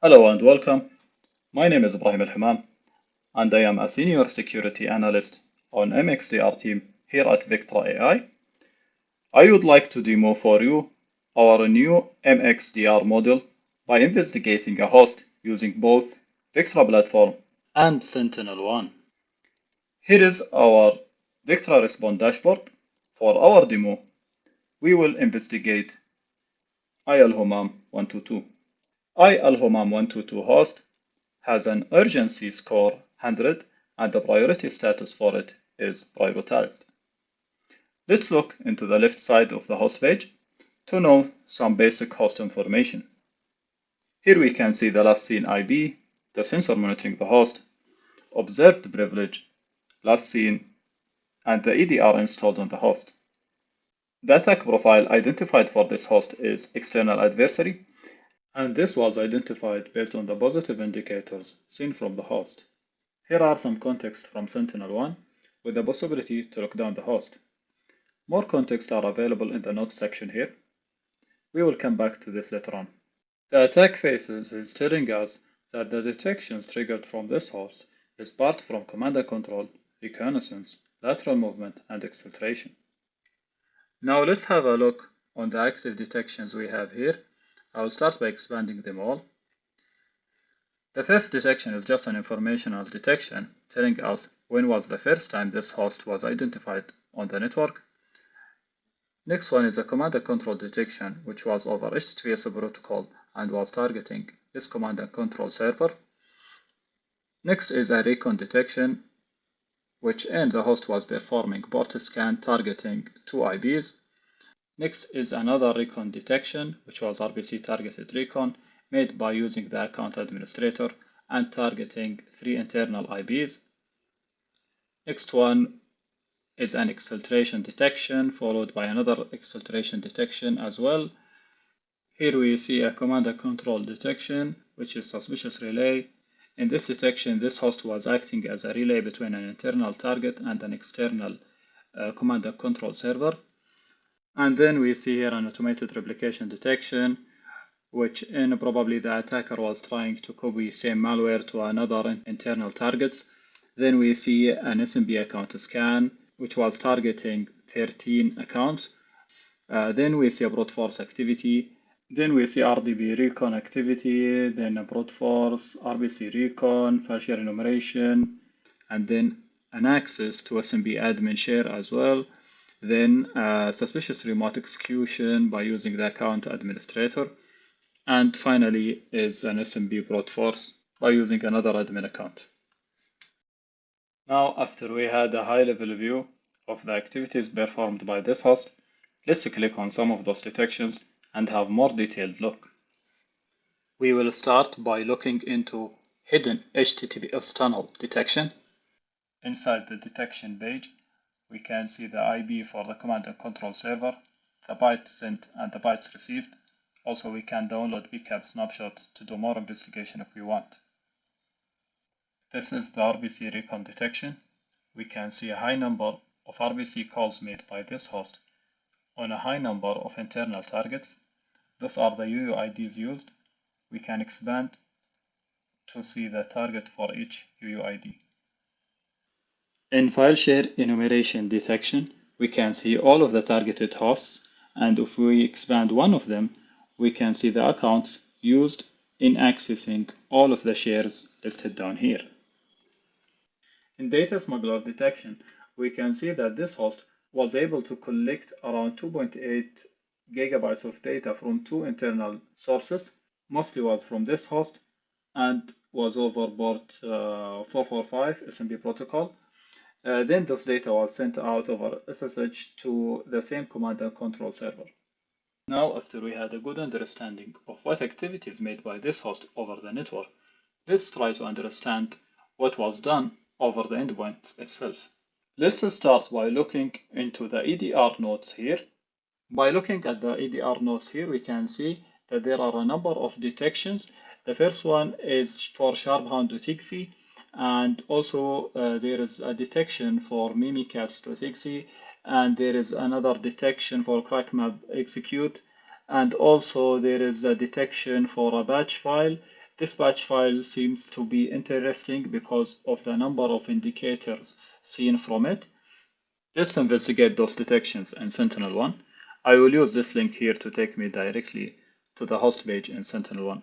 Hello and welcome. My name is Ibrahim Al-Hamam and I am a senior security analyst on MXDR team here at Vectra AI. I would like to demo for you our new MXDR model by investigating a host using both Vectra platform and SentinelOne. Here is our Vectra response dashboard. For our demo, we will investigate ILHOMAM 122. ILHOMAM 122 host has an urgency score 100 and the priority status for it is prioritized. Let's look into the left side of the host page to know some basic host information. Here we can see the last seen IP, the sensor monitoring the host, observed privilege, last seen, and the EDR installed on the host. The attack profile identified for this host is external adversary, and this was identified based on the positive indicators seen from the host. Here are some context from SentinelOne with the possibility to lock down the host. More context are available in the notes section here. We will come back to this later on. The attack phases is telling us that the detections triggered from this host is part from command and control, reconnaissance, lateral movement, and exfiltration. Now let's have a look on the active detections we have here. I will start by expanding them all. The first detection is just an informational detection telling us when was the first time this host was identified on the network. Next one is a command and control detection, which was over HTTPS protocol and was targeting this command and control server. Next is a recon detection, which in the host was performing port scan targeting two IPs. Next is another recon detection, which was RPC targeted recon made by using the account administrator and targeting three internal IPs. Next one is an exfiltration detection followed by another exfiltration detection as well. Here we see a command and control detection, which is suspicious relay. In this detection, this host was acting as a relay between an internal target and an external command and control server. And then we see here an automated replication detection, which in probably the attacker was trying to copy same malware to another internal targets. Then we see an SMB account scan, which was targeting 13 accounts. Then we see a brute force activity. Then we see RDB recon activity, then a brute force, RBC recon, file share enumeration, and then an access to SMB admin share as well. Then suspicious remote execution by using the account administrator. And finally is an SMB brute force by using another admin account. Now, after we had a high-level view of the activities performed by this host, let's click on some of those detections and have more detailed look. We will start by looking into hidden HTTPS tunnel detection. Inside the detection page, we can see the IP for the command and control server, the bytes sent and the bytes received. Also, we can download PCAP snapshot to do more investigation if we want. This is the RPC recon detection. We can see a high number of RPC calls made by this host on a high number of internal targets. These are the UUIDs used. We can expand to see the target for each UUID. In file share enumeration detection, we can see all of the targeted hosts, and if we expand one of them, we can see the accounts used in accessing all of the shares listed down here. In data smuggler detection, we can see that this host was able to collect around 2.8 gigabytes of data from two internal sources, mostly was from this host and was over port 445 SMB protocol. Then this data was sent out over SSH to the same command and control server. Now, after we had a good understanding of what activities made by this host over the network, let's try to understand what was done over the endpoint itself. Let's start by looking into the EDR nodes here. By looking at the EDR nodes here, we can see that there are a number of detections. The first one is for sharphound.exe, and also there is a detection for mimikatz.exe, and there is another detection for crackmap execute, and also there is a detection for a batch file This batch file seems to be interesting because of the number of indicators seen from it. Let's investigate those detections in SentinelOne. I will use this link here to take me directly to the host page in SentinelOne.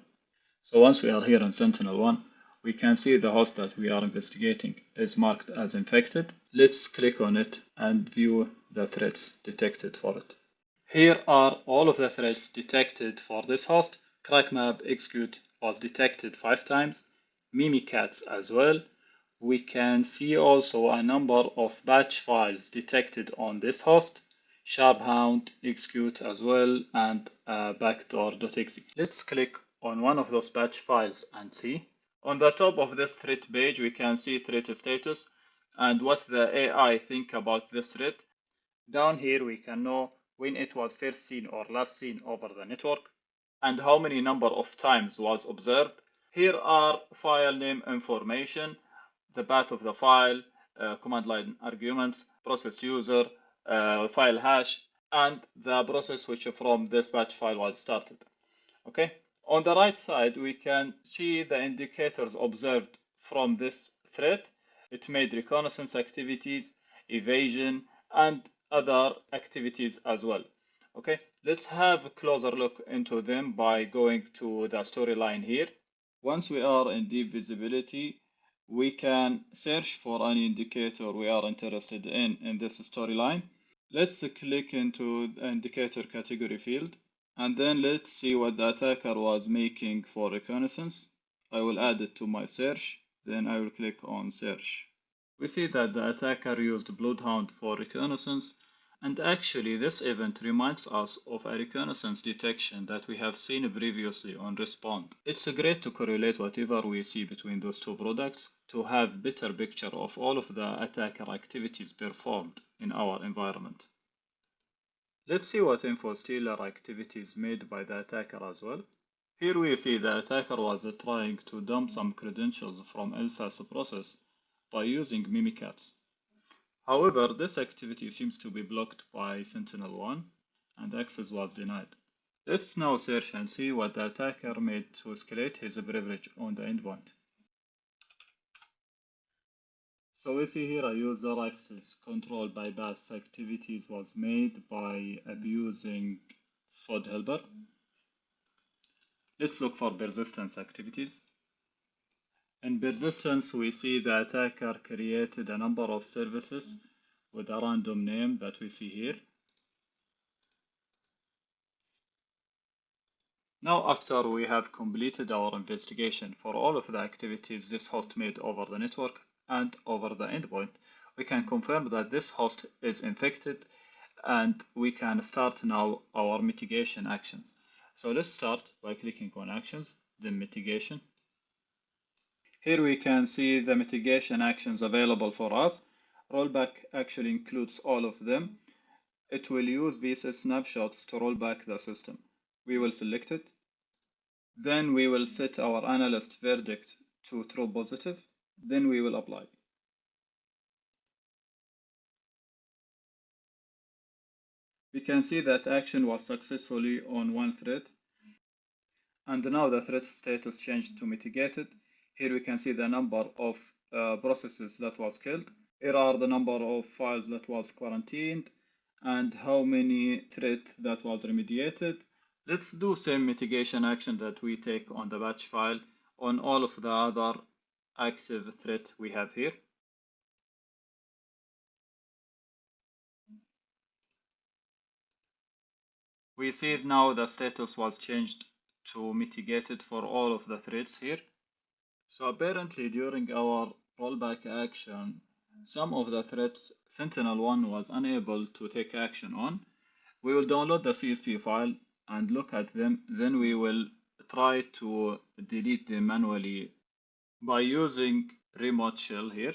So once we are here in SentinelOne, we can see the host that we are investigating is marked as infected. Let's click on it and view the threats detected for it. Here are all of the threats detected for this host. CrackMap execute was detected 5 times, Mimikatz as well. We can see also a number of batch files detected on this host, Sharphound execute as well, and backdoor.exe. Let's click on one of those batch files and see. On the top of this threat page, we can see threat status and what the AI think about this threat. Down here, we can know when it was first seen or last seen over the network and how many number of times was observed. Here are file name information, the path of the file, command line arguments, process user, file hash, and the process which from this batch file was started. Okay. On the right side, we can see the indicators observed from this threat. It made reconnaissance activities, evasion, and other activities as well. Okay, let's have a closer look into them by going to the storyline here. Once we are in deep visibility, we can search for any indicator we are interested in this storyline. Let's click into the indicator category field, and then let's see what the attacker was making for reconnaissance. I will add it to my search, then I will click on search. We see that the attacker used Bloodhound for reconnaissance, and actually this event reminds us of a reconnaissance detection that we have seen previously on Respond. It's great to correlate whatever we see between those two products to have better picture of all of the attacker activities performed in our environment. Let's see what info stealer activities made by the attacker as well. Here we see the attacker was trying to dump some credentials from LSAS process by using Mimikatz. However, this activity seems to be blocked by SentinelOne and access was denied. Let's now search and see what the attacker made to escalate his privilege on the endpoint. So we see here a user access control bypass activities was made by abusing FOD helper. Let's look for persistence activities. In persistence, we see the attacker created a number of services with a random name that we see here. Now, after we have completed our investigation for all of the activities this host made over the network and over the endpoint, we can confirm that this host is infected, and we can start now our mitigation actions. So let's start by clicking on actions, then mitigation. Here we can see the mitigation actions available for us. Rollback actually includes all of them. It will use these snapshots to roll back the system. We will select it. Then we will set our analyst verdict to true positive. Then we will apply. We can see that action was successfully on one thread. And now the threat status changed to mitigated. Here we can see the number of processes that was killed. Here are the number of files that was quarantined and how many threat that was remediated. Let's do same mitigation action that we take on the batch file on all of the other active threat we have here. We see now the status was changed to mitigated for all of the threats here. So apparently during our rollback action, some of the threats SentinelOne was unable to take action on. We will download the CSV file and look at them. Then we will try to delete them manually by using remote shell here.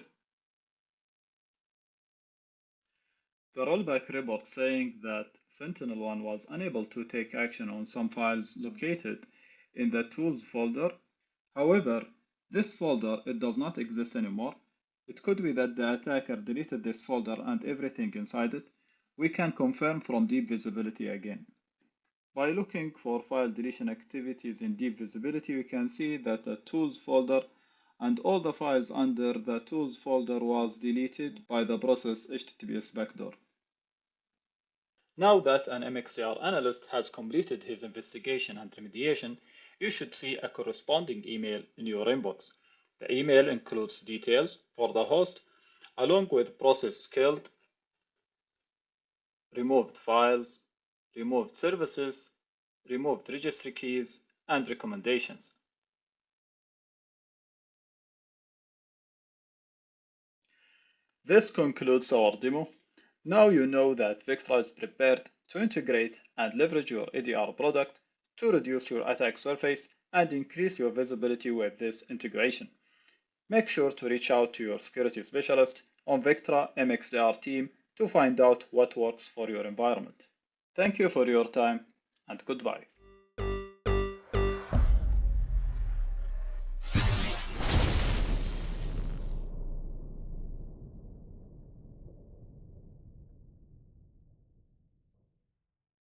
The rollback report saying that SentinelOne was unable to take action on some files located in the tools folder. However, this folder, it does not exist anymore. It could be that the attacker deleted this folder and everything inside it. We can confirm from deep visibility again. By looking for file deletion activities in deep visibility, we can see that the tools folder and all the files under the tools folder was deleted by the process HTTPS backdoor. Now that an MXDR analyst has completed his investigation and remediation, you should see a corresponding email in your inbox. The email includes details for the host, along with process killed, removed files, removed services, removed registry keys, and recommendations. This concludes our demo. Now you know that Vectra is prepared to integrate and leverage your EDR product to reduce your attack surface and increase your visibility with this integration. Make sure to reach out to your security specialist on Vectra MXDR team to find out what works for your environment. Thank you for your time and goodbye.